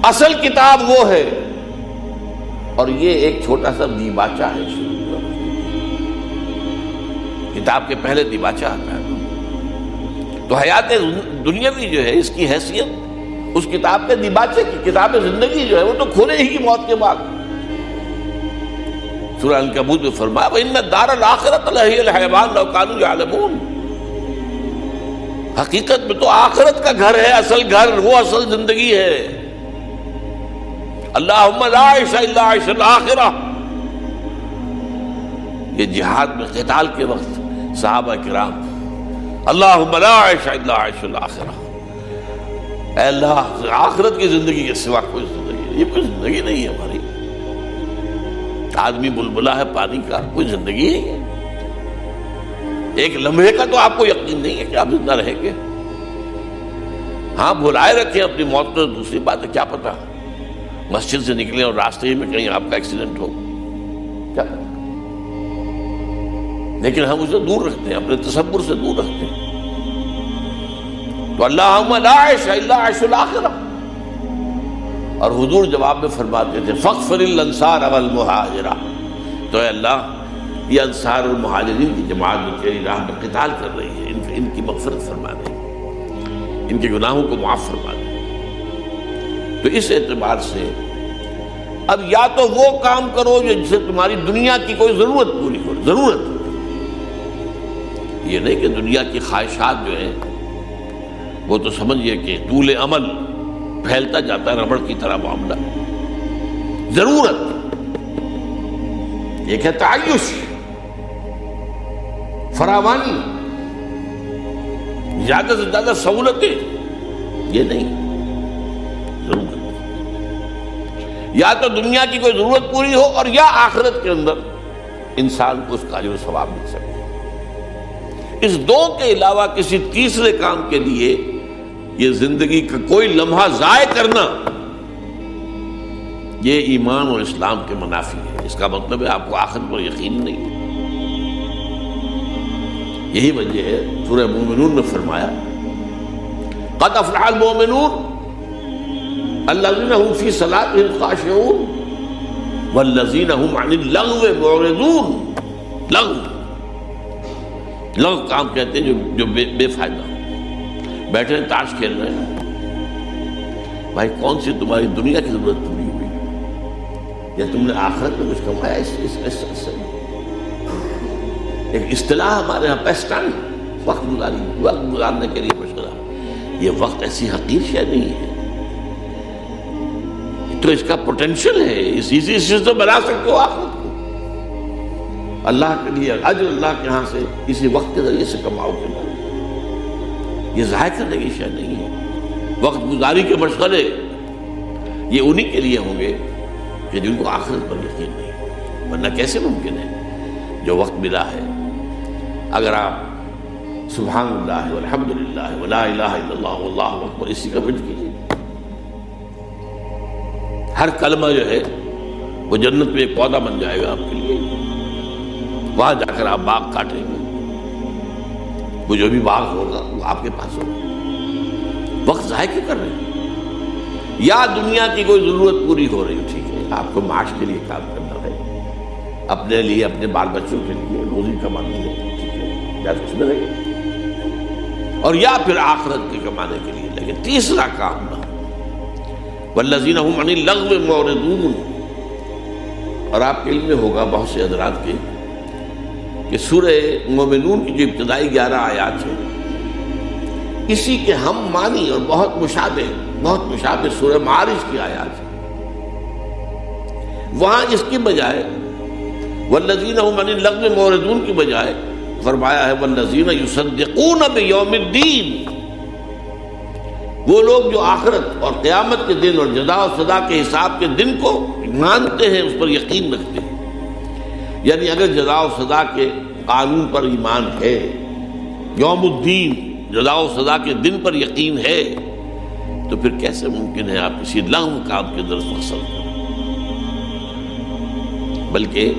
اصل کتاب وہ ہے، اور یہ ایک چھوٹا سا دیباچہ ہے، کتاب کے پہلے دیباچہ آتا ہے۔ تو حیات دنیاوی جو ہے اس کی حیثیت اس کتاب کے دیباچے کی، کتاب زندگی جو ہے وہ تو کھولے ہی کی موت کے بعد۔ سورہ عنکبوت میں فرمایا وَإِنَّ الدَّارَ الْآخِرَةَ لَهِيَ الْحَيَوَانُ لَوْ كَانُوا يَعْلَمُونَ، حقیقت میں تو آخرت کا گھر ہے، اصل گھر، وہ اصل زندگی ہے۔ اللہم لا عیش الا عیش الآخرہ، یہ جہاد میں قتال کے وقت صحابہ کرام اللہم لا عیش الا عیش الآخرہ، اے اللہ آخرت کی زندگی کے سوا کوئی زندگی نہیں، یہ کوئی زندگی نہیں ہے ہماری۔ آدمی بلبلا ہے پانی کا، کوئی زندگی نہیں ہے۔ ایک لمحے کا تو آپ کو یقین نہیں ہے کہ آپ زندہ رہیں گے۔ ہاں بھلائے رکھیں اپنی موت کو، دوسری بات ہے، کیا پتا مسجد سے نکلیں اور راستے ہی میں کہیں آپ کا ایکسیڈنٹ ہو، کیا پتا۔ لیکن ہم اسے دور رکھتے ہیں، اپنے تصور سے دور رکھتے ہیں۔ تو اللہم لا عیش الا عیش الآخرہ، اور حضور جواب میں فرماتے تھے فاغفر الانصار والمہاجرہ، تو اے اللہ یہ انصار اور مہاجرین کی جماعت جو تیری راہ میں قتال کر رہی ہے، ان کی مغفرت فرما دے، ان کے گناہوں کو معاف فرما دے۔ تو اس اعتبار سے اب یا تو وہ کام کرو جس سے تمہاری دنیا کی کوئی ضرورت پوری ہو، ضرورت، یہ نہیں کہ دنیا کی خواہشات جو ہیں وہ تو سمجھئے کہ طول عمل پھیلتا جاتا ہے ربڑ کی طرح معاملہ۔ ضرورت ایک ہے تعیش، فراوانی، زیادہ سے زیادہ سہولتیں، یہ نہیں، ضرورت۔ یا تو دنیا کی کوئی ضرورت پوری ہو، اور یا آخرت کے اندر انسان کو اس کا اجر و ثواب مل سکے۔ اس دو کے علاوہ کسی تیسرے کام کے لیے یہ زندگی کا کوئی لمحہ ضائع کرنا، یہ ایمان اور اسلام کے منافی ہے۔ اس کا مطلب ہے آپ کو آخرت پر یقین نہیں۔ یہی وجہ ہے سورہ مومنون میں فرمایا قد افلح المؤمنون الذین هم فی صلاتهم خاشعون والذین هم عن اللغو معرضون۔ لغو کام کہتے ہیں جو بے فائدہ، بیٹھے ہیں تاش کھیل رہے ہیں، بھائی کون سی تمہاری دنیا کی ضرورت پوری ہوئی یا تم نے آخرت میں کچھ کمایا؟ اس سے ایک اصطلاح ہمارے یہاں پیسٹائم، وقت گزارنے کے لیے مشغلہ، یہ وقت ایسی حقیر شے نہیں ہے، تو اس کا پوٹینشل ہے، اسی سے بنا سکتے ہو آخرت کو، اللہ کے لیے اجر اللہ کے ہاں سے اسی وقت کے ذریعے سے کماؤ کے لیے، یہ ضائع کرنے کی شے نہیں ہے۔ وقت گزاری کے مشغلے یہ انہی کے لیے ہوں گے کہ جن کو آخرت پر یقین نہیں، ورنہ کیسے ممکن ہے جو وقت ملا ہے اگر آپ سبحان اللہ والحمد للہ ولا الہ الا اللہ واللہ اکبر اسی کا ورد کیجیے، ہر کلمہ جو ہے وہ جنت میں ایک پودا بن جائے گا آپ کے لیے، وہاں جا کر آپ باغ کاٹیں گے، وہ جو بھی باغ ہوگا وہ آپ کے پاس ہوگا۔ وقت ضائع کیوں کر رہے ہیں؟ یا دنیا کی کوئی ضرورت پوری ہو رہی ہے، ٹھیک ہے، آپ کو معاش کے لیے کام کرنا ہے، اپنے لیے اپنے بال بچوں کے لیے روزی کمانی ہے، ٹھیک ہے، یا تو اس میں لگے، اور یا پھر آخرت کے کمانے کے لیے لگے۔ تیسرا کام نہ، والذین هم عن اللغو معرضون، اور آپ کے علم میں ہوگا بہت سے حضرات کے کہ سورہ مومنون کی جو ابتدائی 11 آیات ہیں اسی کے ہم معنی اور بہت مشابہ سورہ معارج کی آیات ہیں، وہاں اس کی بجائے والذین هم عن اللغو معرضون کی بجائے فرمایا ہے والذین یصدقون بیوم الدین، وہ لوگ جو آخرت اور قیامت کے دن اور جزا و سزا کے حساب کے دن کو مانتے ہیں، اس پر یقین رکھتے ہیں۔ یعنی اگر جزا و سزا کے قانون پر ایمان ہے، یوم الدین جزا و سزا کے دن پر یقین ہے، تو پھر کیسے ممکن ہے آپ کسی لغو کام کے درس مقصد کریں؟ بلکہ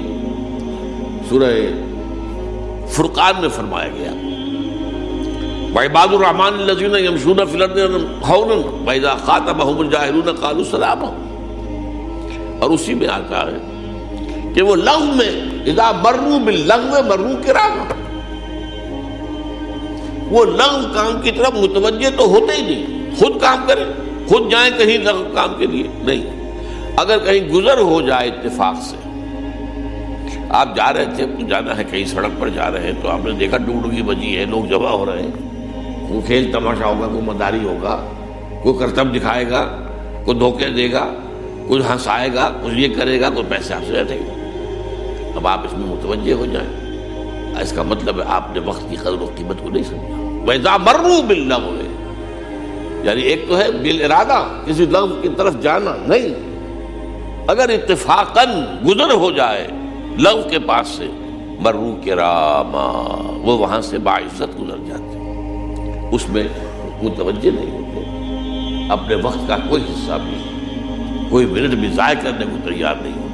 سورہ فرقان میں فرمایا گیا وعباد الرحمن الذین یمشون فی الارض ہونا واذا خاطبهم الجاہلون قالوا سلاما. اور اسی میں آتا ہے کہ وہ لغو میں اذا مروا باللغو مروا کراما، وہ لغو کام کی طرف متوجہ تو ہوتے ہی نہیں، خود کام کریں، خود جائیں کہیں لغو کام کے لیے نہیں. اگر کہیں گزر ہو جائے اتفاق سے، آپ جا رہے تھے، جانا ہے کہیں سڑک پر جا رہے ہیں تو آپ نے دیکھا ڈگڈگی بجی ہے، لوگ جمع ہو رہے ہیں، کوئی کھیل تماشا ہوگا، کوئی مداری ہوگا، کوئی کرتب دکھائے گا، کوئی دھوکے دے گا، کوئی ہنسائے گا، کوئی یہ کرے گا، کوئی پیسے آپ سے رہے گا. اب آپ اس میں متوجہ ہو جائیں، اس کا مطلب ہے آپ نے وقت کی قدر و قیمت کو نہیں سمجھا. وَإِذَا مَرُّوا بِاللَّغْوِ، یعنی ایک تو ہے بالارادہ کسی لغو کی طرف جانا نہیں، اگر اتفاقاً گزر ہو جائے لغو کے پاس سے مروا کراما، وہ وہاں سے باعزت گزر جاتے، اس میں متوجہ نہیں ہوتے، اپنے وقت کا کوئی حصہ بھی، کوئی منٹ بھی ضائع کرنے کو تیار نہیں ہوتے.